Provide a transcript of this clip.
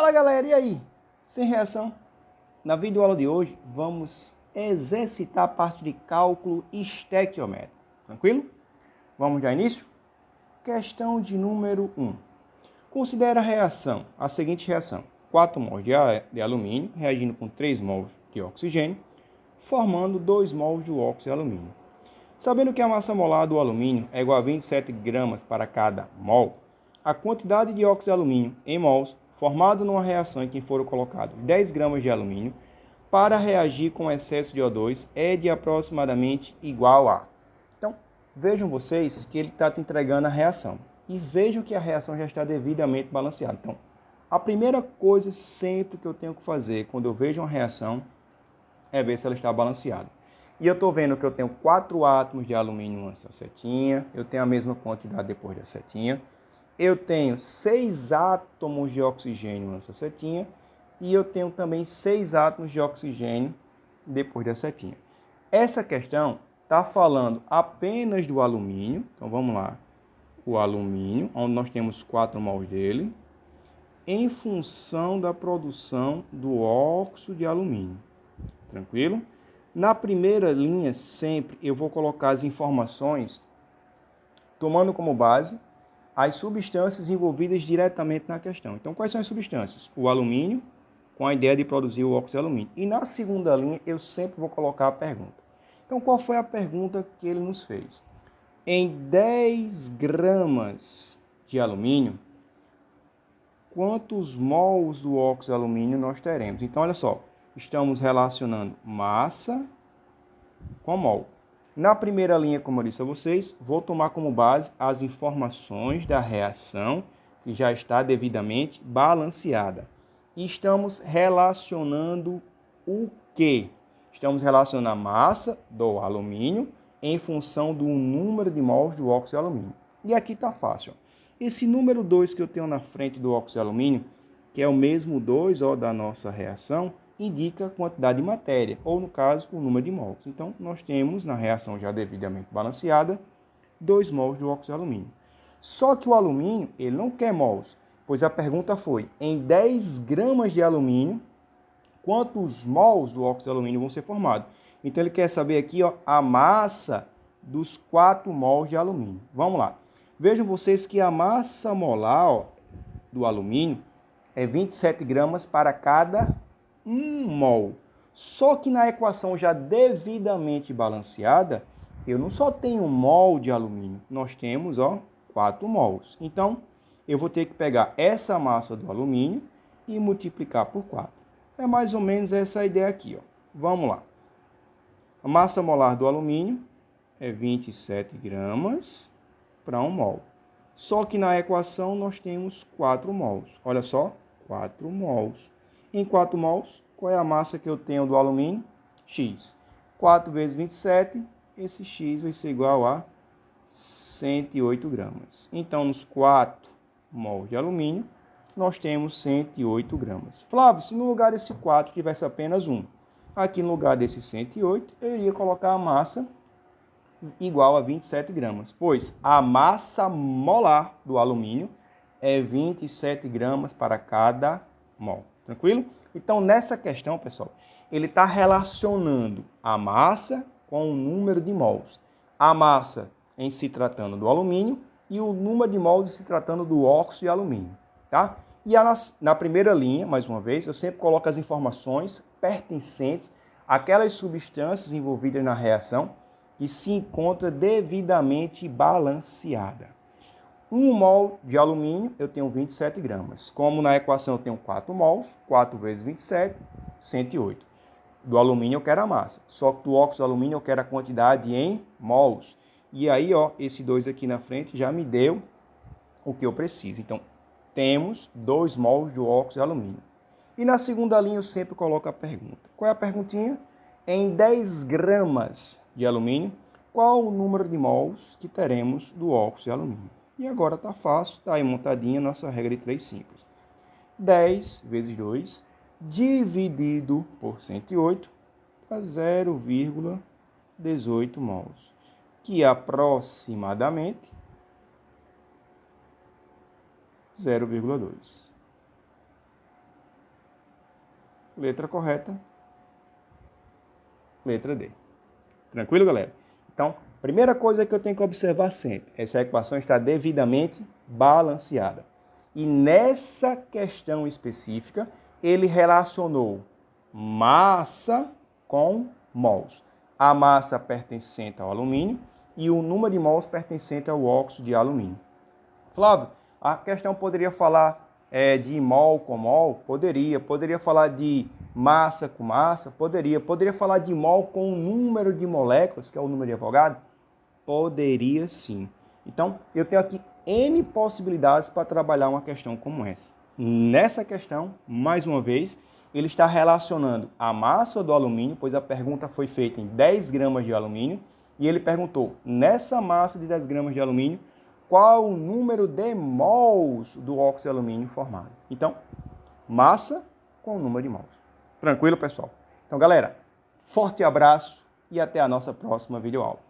Fala galera, e aí? Sem reação? Na videoaula de hoje vamos exercitar a parte de cálculo estequiométrico. Tranquilo? Vamos dar início? Questão de número 1. Considera a seguinte reação. 4 mols de alumínio reagindo com 3 mols de oxigênio, formando 2 mols de óxido de alumínio. Sabendo que a massa molar do alumínio é igual a 27 gramas para cada mol, a quantidade de óxido de alumínio em mols formado numa reação em que foram colocados 10 gramas de alumínio para reagir com excesso de O2 é de aproximadamente igual a... Então, vejam vocês que ele está te entregando a reação. E vejam que a reação já está devidamente balanceada. Então, a primeira coisa sempre que eu tenho que fazer quando eu vejo uma reação é ver se ela está balanceada. E eu estou vendo que eu tenho 4 átomos de alumínio nessa setinha, eu tenho a mesma quantidade depois da setinha. Eu tenho 6 átomos de oxigênio nessa setinha e eu tenho também 6 átomos de oxigênio depois da setinha. Essa questão está falando apenas do alumínio. Então vamos lá. O alumínio, onde nós temos 4 mols dele, em função da produção do óxido de alumínio. Tranquilo? Na primeira linha, sempre eu vou colocar as informações tomando como base as substâncias envolvidas diretamente na questão. Então, quais são as substâncias? O alumínio, com a ideia de produzir o óxido de alumínio. E na segunda linha, eu sempre vou colocar a pergunta. Então, qual foi a pergunta que ele nos fez? Em 10 gramas de alumínio, quantos mols do óxido de alumínio nós teremos? Então, olha só, estamos relacionando massa com mol. Na primeira linha, como eu disse a vocês, vou tomar como base as informações da reação, que já está devidamente balanceada. E estamos relacionando o quê? Estamos relacionando a massa do alumínio em função do número de mols do óxido de alumínio. E aqui está fácil. Esse número 2 que eu tenho na frente do óxido de alumínio, que é o mesmo 2 da nossa reação, indica a quantidade de matéria, ou no caso, o número de mols. Então, nós temos, na reação já devidamente balanceada, 2 mols do óxido de alumínio. Só que o alumínio, ele não quer mols, pois a pergunta foi, em 10 gramas de alumínio, quantos mols do óxido de alumínio vão ser formados? Então, ele quer saber aqui a massa dos 4 mols de alumínio. Vamos lá. Vejam vocês que a massa molar do alumínio é 27 gramas para cada 1 mol. Só que na equação já devidamente balanceada, eu não só tenho 1 mol de alumínio, nós temos 4 mols. Então, eu vou ter que pegar essa massa do alumínio e multiplicar por 4. É mais ou menos essa ideia aqui. Vamos lá. A massa molar do alumínio é 27 gramas para 1 mol. Só que na equação nós temos 4 mols. Olha só, 4 mols. Em 4 mols, qual é a massa que eu tenho do alumínio? X. 4 vezes 27, esse X vai ser igual a 108 gramas. Então, nos 4 mols de alumínio, nós temos 108 gramas. Flávio, se no lugar desse 4 tivesse apenas 1, aqui no lugar desse 108, eu iria colocar a massa igual a 27 gramas, pois a massa molar do alumínio é 27 gramas para cada mol. Tranquilo? Então, nessa questão, pessoal, ele está relacionando a massa com o número de mols. A massa em se tratando do alumínio e o número de mols em se tratando do óxido de alumínio. Tá? E na primeira linha, mais uma vez, eu sempre coloco as informações pertencentes àquelas substâncias envolvidas na reação que se encontra devidamente balanceada. 1 mol de alumínio, eu tenho 27 gramas. Como na equação eu tenho 4 mols, 4 vezes 27, 108. Do alumínio eu quero a massa. Só que do óxido de alumínio eu quero a quantidade em mols. E aí, esse 2 aqui na frente já me deu o que eu preciso. Então, temos 2 mols de óxido de alumínio. E na segunda linha eu sempre coloco a pergunta. Qual é a perguntinha? Em 10 gramas de alumínio, qual o número de mols que teremos do óxido de alumínio? E agora está fácil, está aí montadinha a nossa regra de 3 simples. 10 vezes 2 dividido por 108 dá 0,18 mols, que aproximadamente 0,2. Letra correta. Letra D. Tranquilo, galera? Então, primeira coisa que eu tenho que observar sempre, essa equação está devidamente balanceada. E nessa questão específica, ele relacionou massa com mols. A massa pertencente ao alumínio e o número de mols pertencente ao óxido de alumínio. Flávio, a questão poderia falar de mol com mol? Poderia falar de massa com massa? Poderia falar de mol com o número de moléculas, que é o número de Avogadro? Poderia sim. Então, eu tenho aqui N possibilidades para trabalhar uma questão como essa. Nessa questão, mais uma vez, ele está relacionando a massa do alumínio, pois a pergunta foi feita em 10 gramas de alumínio, e ele perguntou, nessa massa de 10 gramas de alumínio, qual o número de mols do óxido de alumínio formado. Então, massa com o número de mols. Tranquilo, pessoal? Então, galera, forte abraço e até a nossa próxima videoaula.